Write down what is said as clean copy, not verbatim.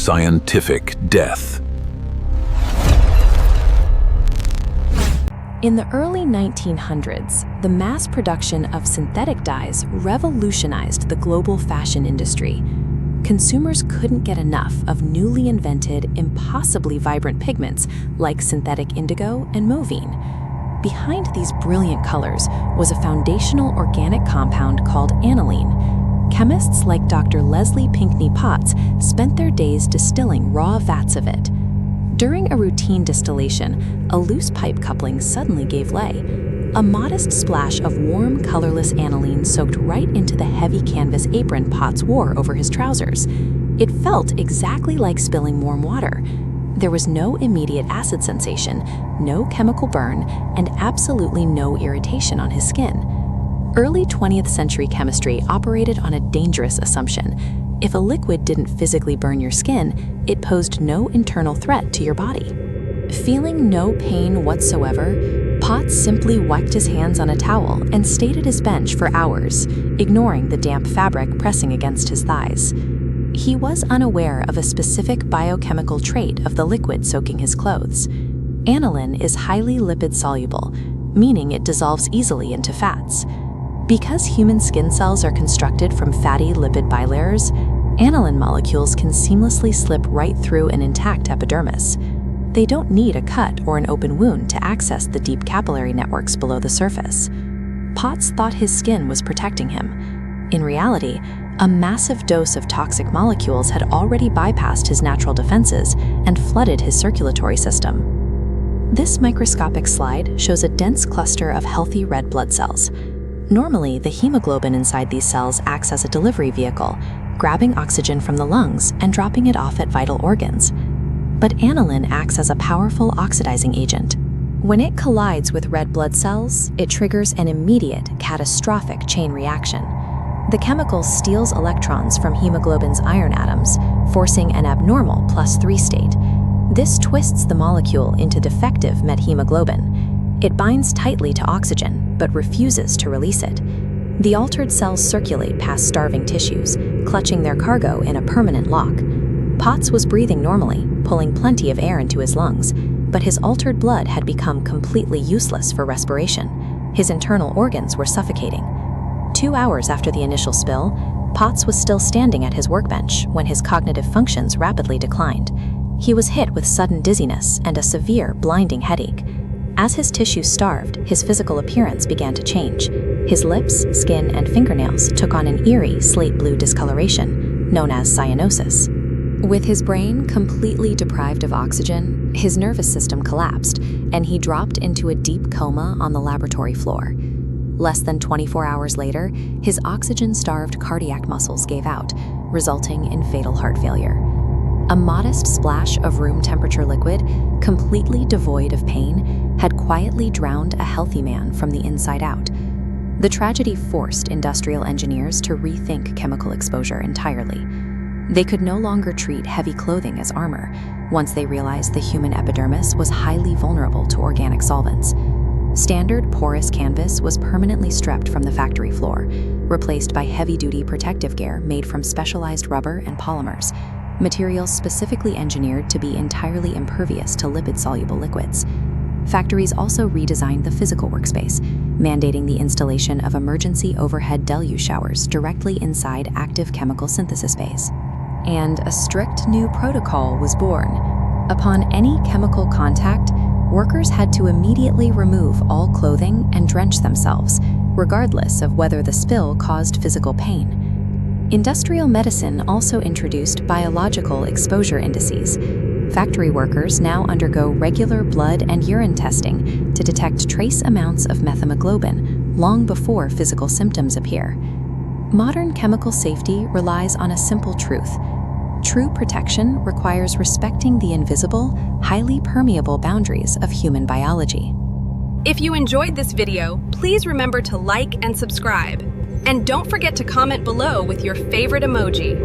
scientific death. In the early 1900s, the mass production of synthetic dyes revolutionized the global fashion industry. Consumers couldn't get enough of newly invented, impossibly vibrant pigments like synthetic indigo and movine. Behind these brilliant colors was a foundational organic compound called aniline. Chemists like Dr. Leslie Pinckney Potts spent their days distilling raw vats of it. During a routine distillation, a loose pipe coupling suddenly gave way. A modest splash of warm, colorless aniline soaked right into the heavy canvas apron Potts wore over his trousers. It felt exactly like spilling warm water. There was no immediate acid sensation, no chemical burn, and absolutely no irritation on his skin. Early 20th century chemistry operated on a dangerous assumption. If a liquid didn't physically burn your skin, it posed no internal threat to your body. Feeling no pain whatsoever, Potts simply wiped his hands on a towel and stayed at his bench for hours, ignoring the damp fabric pressing against his thighs. He was unaware of a specific biochemical trait of the liquid soaking his clothes. Aniline is highly lipid-soluble, meaning it dissolves easily into fats. Because human skin cells are constructed from fatty lipid bilayers, aniline molecules can seamlessly slip right through an intact epidermis. They don't need a cut or an open wound to access the deep capillary networks below the surface. Potts thought his skin was protecting him. In reality, a massive dose of toxic molecules had already bypassed his natural defenses and flooded his circulatory system. This microscopic slide shows a dense cluster of healthy red blood cells. Normally, the hemoglobin inside these cells acts as a delivery vehicle, grabbing oxygen from the lungs and dropping it off at vital organs. But aniline acts as a powerful oxidizing agent. When it collides with red blood cells, it triggers an immediate, catastrophic chain reaction. The chemical steals electrons from hemoglobin's iron atoms, forcing an abnormal +3 state. This twists the molecule into defective methemoglobin. It binds tightly to oxygen, but refuses to release it. The altered cells circulate past starving tissues, clutching their cargo in a permanent lock. Potts was breathing normally, pulling plenty of air into his lungs, but his altered blood had become completely useless for respiration. His internal organs were suffocating. 2 hours after the initial spill, Potts was still standing at his workbench when his cognitive functions rapidly declined. He was hit with sudden dizziness and a severe, blinding headache. As his tissues starved, his physical appearance began to change. His lips, skin, and fingernails took on an eerie slate-blue discoloration, known as cyanosis. With his brain completely deprived of oxygen, his nervous system collapsed, and he dropped into a deep coma on the laboratory floor. Less than 24 hours later, his oxygen-starved cardiac muscles gave out, resulting in fatal heart failure. A modest splash of room-temperature liquid, completely devoid of pain, had quietly drowned a healthy man from the inside out. The tragedy forced industrial engineers to rethink chemical exposure entirely. They could no longer treat heavy clothing as armor, once they realized the human epidermis was highly vulnerable to organic solvents. Standard porous canvas was permanently stripped from the factory floor, replaced by heavy-duty protective gear made from specialized rubber and polymers, materials specifically engineered to be entirely impervious to lipid-soluble liquids. Factories also redesigned the physical workspace, mandating the installation of emergency overhead deluge showers directly inside active chemical synthesis bays. And a strict new protocol was born. Upon any chemical contact, workers had to immediately remove all clothing and drench themselves, regardless of whether the spill caused physical pain. Industrial medicine also introduced biological exposure indices. Factory workers now undergo regular blood and urine testing to detect trace amounts of methemoglobin long before physical symptoms appear. Modern chemical safety relies on a simple truth. True protection requires respecting the invisible, highly permeable boundaries of human biology. If you enjoyed this video, please remember to like and subscribe. And don't forget to comment below with your favorite emoji.